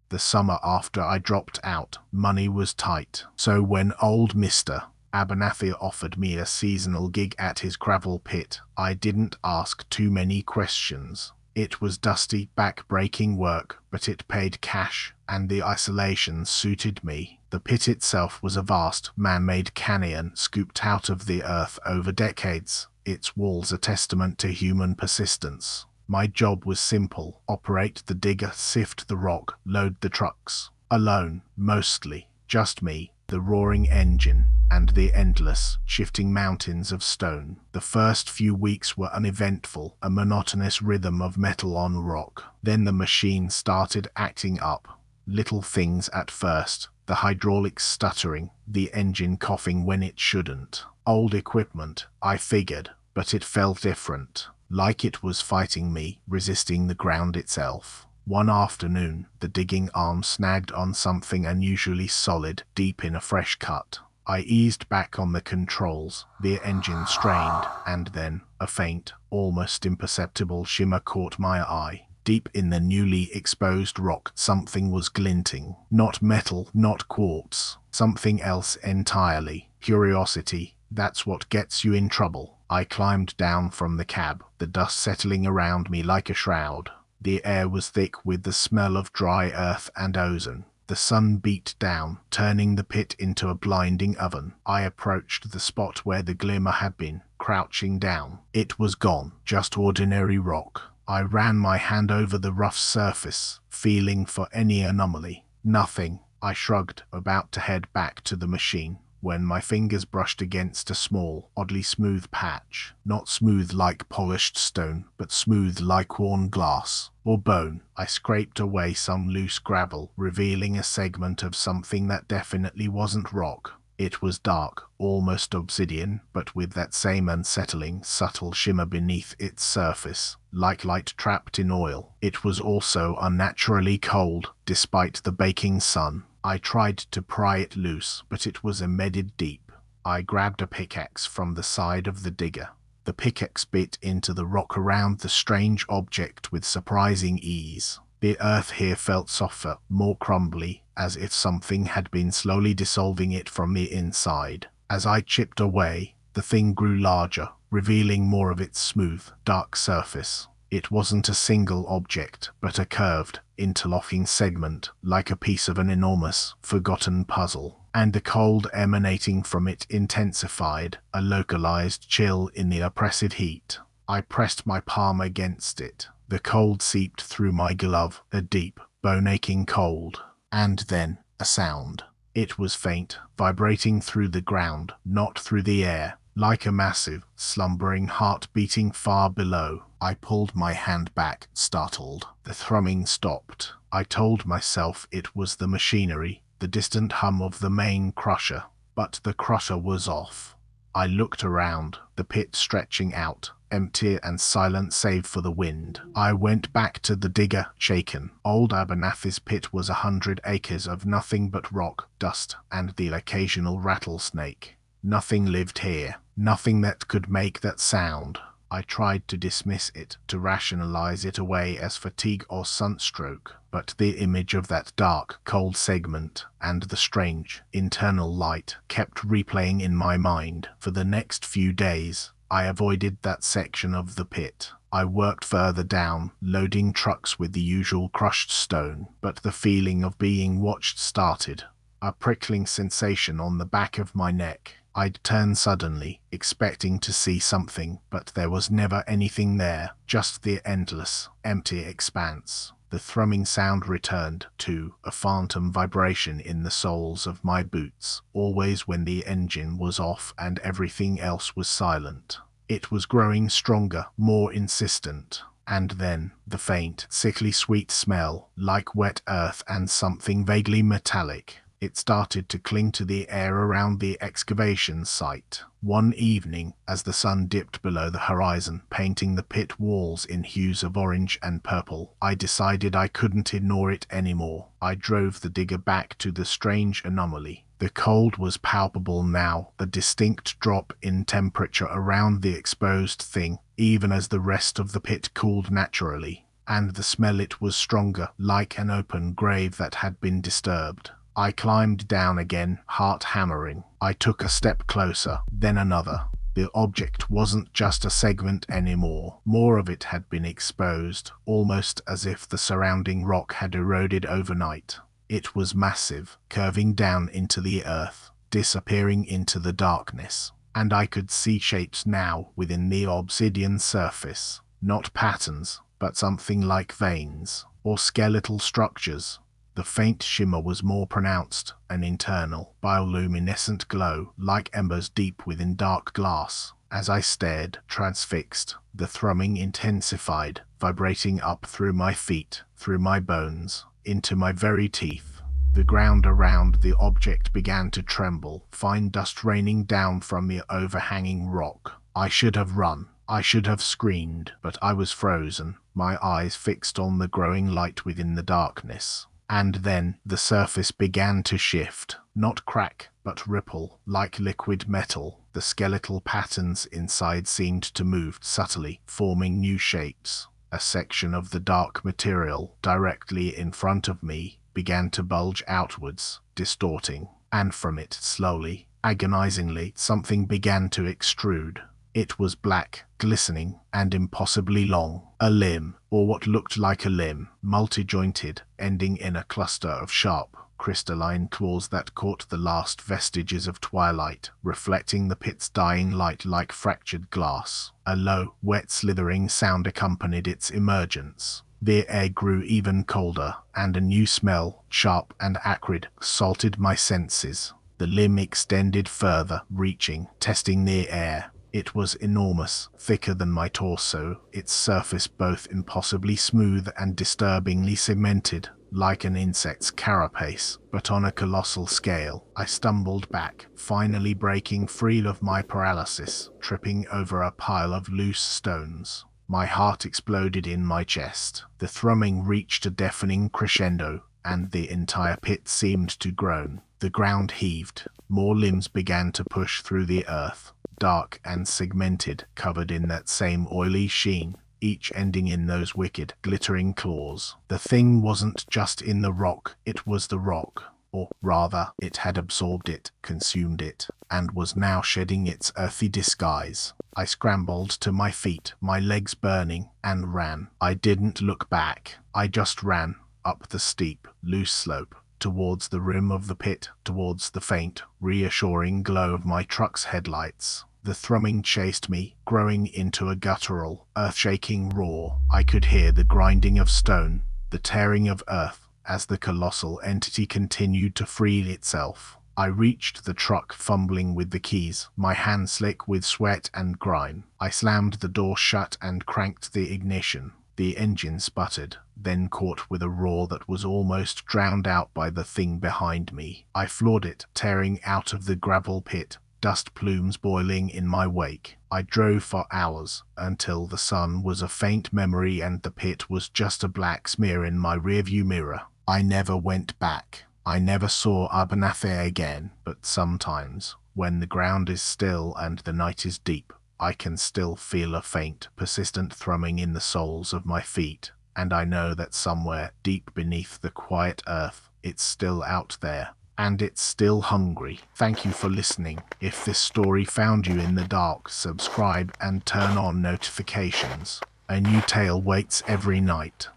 The summer after I dropped out, money was tight. So when old Mr. Abernathy offered me a seasonal gig at his gravel pit, I didn't ask too many questions. It was dusty, back-breaking work, but it paid cash, and the isolation suited me. The pit itself was a vast, man-made canyon scooped out of the earth over decades, its walls a testament to human persistence. My job was simple: operate the digger, sift the rock, load the trucks. Alone, mostly. Just me, the roaring engine, and the endless, shifting mountains of stone. The first few weeks were uneventful, a monotonous rhythm of metal on rock. Then the machine started acting up. Little things at first: the hydraulics stuttering, the engine coughing when it shouldn't. Old equipment, I figured, but it felt different. Like it was fighting me, resisting the ground itself. One afternoon, the digging arm snagged on something unusually solid, deep in a fresh cut. I eased back on the controls, the engine strained, and then a faint, almost imperceptible shimmer caught my eye. Deep in the newly exposed rock, something was glinting. Not metal, not quartz. Something else entirely. Curiosity, that's what gets you in trouble. I climbed down from the cab, the dust settling around me like a shroud. The air was thick with the smell of dry earth and ozone. The sun beat down, turning the pit into a blinding oven. I approached the spot where the Glimmer had been, crouching down. It was gone, just ordinary rock. I ran my hand over the rough surface, feeling for any anomaly. Nothing. I shrugged, about to head back to the machine, when my fingers brushed against a small, oddly smooth patch. Not smooth like polished stone, but smooth like worn glass or bone. I scraped away some loose gravel, revealing a segment of something that definitely wasn't rock. It was dark, almost obsidian, but with that same unsettling, subtle shimmer beneath its surface, like light trapped in oil. It was also unnaturally cold, despite the baking sun. I tried to pry it loose, but it was embedded deep. I grabbed a pickaxe from the side of the digger. The pickaxe bit into the rock around the strange object with surprising ease. The earth here felt softer, more crumbly, as if something had been slowly dissolving it from the inside. As I chipped away, the thing grew larger, revealing more of its smooth, dark surface. It wasn't a single object, but a curved, interlocking segment, like a piece of an enormous, forgotten puzzle. And the cold emanating from it intensified, a localized chill in the oppressive heat. I pressed my palm against it. The cold seeped through my glove, a deep, bone-aching cold. And then, a sound. It was faint, vibrating through the ground, not through the air, like a massive, slumbering heart beating far below. I pulled my hand back, startled. The thrumming stopped. I told myself it was the machinery, the distant hum of the main crusher. But the crusher was off. I looked around, the pit stretching out, empty and silent save for the wind. I went back to the digger, shaken. Old Abernathy's pit was 100 acres of nothing but rock, dust, and the occasional rattlesnake. Nothing lived here. Nothing that could make that sound. I tried to dismiss it, to rationalize it away as fatigue or sunstroke, but the image of that dark, cold segment, and the strange, internal light, kept replaying in my mind. For the next few days, I avoided that section of the pit. I worked further down, loading trucks with the usual crushed stone, but the feeling of being watched started. A prickling sensation on the back of my neck. I'd turn suddenly, expecting to see something, but there was never anything there, just the endless, empty expanse. The thrumming sound returned, too, a phantom vibration in the soles of my boots, always when the engine was off and everything else was silent. It was growing stronger, more insistent. And then, the faint, sickly sweet smell, like wet earth and something vaguely metallic. It started to cling to the air around the excavation site. One evening, as the sun dipped below the horizon, painting the pit walls in hues of orange and purple, I decided I couldn't ignore it anymore. I drove the digger back to the strange anomaly. The cold was palpable now, the distinct drop in temperature around the exposed thing, even as the rest of the pit cooled naturally. and the smell it was stronger, like an open grave that had been disturbed. I climbed down again, heart hammering. I took a step closer, then another. The object wasn't just a segment anymore. More of it had been exposed, almost as if the surrounding rock had eroded overnight. It was massive, curving down into the earth, disappearing into the darkness. And I could see shapes now within the obsidian surface. Not patterns, but something like veins, or skeletal structures. The faint shimmer was more pronounced, an internal, bioluminescent glow, like embers deep within dark glass. As I stared, transfixed, the thrumming intensified, vibrating up through my feet, through my bones, into my very teeth. The ground around the object began to tremble, fine dust raining down from the overhanging rock. I should have run. I should have screamed, but I was frozen, my eyes fixed on the growing light within the darkness. And then the surface began to shift, not crack, but ripple, like liquid metal. The skeletal patterns inside seemed to move subtly, forming new shapes. A section of the dark material, directly in front of me, began to bulge outwards, distorting, and from it, slowly, agonizingly, something began to extrude. It was black, glistening, and impossibly long. A limb, or what looked like a limb, multi-jointed, ending in a cluster of sharp, crystalline claws that caught the last vestiges of twilight, reflecting the pit's dying light like fractured glass. A low, wet slithering sound accompanied its emergence. The air grew even colder, and a new smell, sharp and acrid, salted my senses. The limb extended further, reaching, testing the air. It was enormous, thicker than my torso, its surface both impossibly smooth and disturbingly cemented, like an insect's carapace, but on a colossal scale. I stumbled back, finally breaking free of my paralysis, tripping over a pile of loose stones. My heart exploded in my chest. The thrumming reached a deafening crescendo, and the entire pit seemed to groan. The ground heaved. More limbs began to push through the earth, dark and segmented, covered in that same oily sheen, each ending in those wicked, glittering claws. The thing wasn't just in the rock, it was the rock. Or rather, it had absorbed it, consumed it, and was now shedding its earthy disguise. I scrambled to my feet, my legs burning, and ran. I didn't look back. I just ran, up the steep, loose slope, towards the rim of the pit, towards the faint, reassuring glow of my truck's headlights. The thrumming chased me, growing into a guttural, earth-shaking roar. I could hear the grinding of stone, the tearing of earth, as the colossal entity continued to free itself. I reached the truck, fumbling with the keys, my hands slick with sweat and grime. I slammed the door shut and cranked the ignition. The engine sputtered, then caught with a roar that was almost drowned out by the thing behind me. I floored it, tearing out of the gravel pit, dust plumes boiling in my wake. I drove for hours, until the sun was a faint memory and the pit was just a black smear in my rearview mirror. I never went back. I never saw Abernathy again, but sometimes, when the ground is still and the night is deep, I can still feel a faint, persistent thrumming in the soles of my feet, and I know that somewhere deep beneath the quiet earth, it's still out there, and it's still hungry. Thank you for listening. If this story found you in the dark, subscribe and turn on notifications. A new tale waits every night.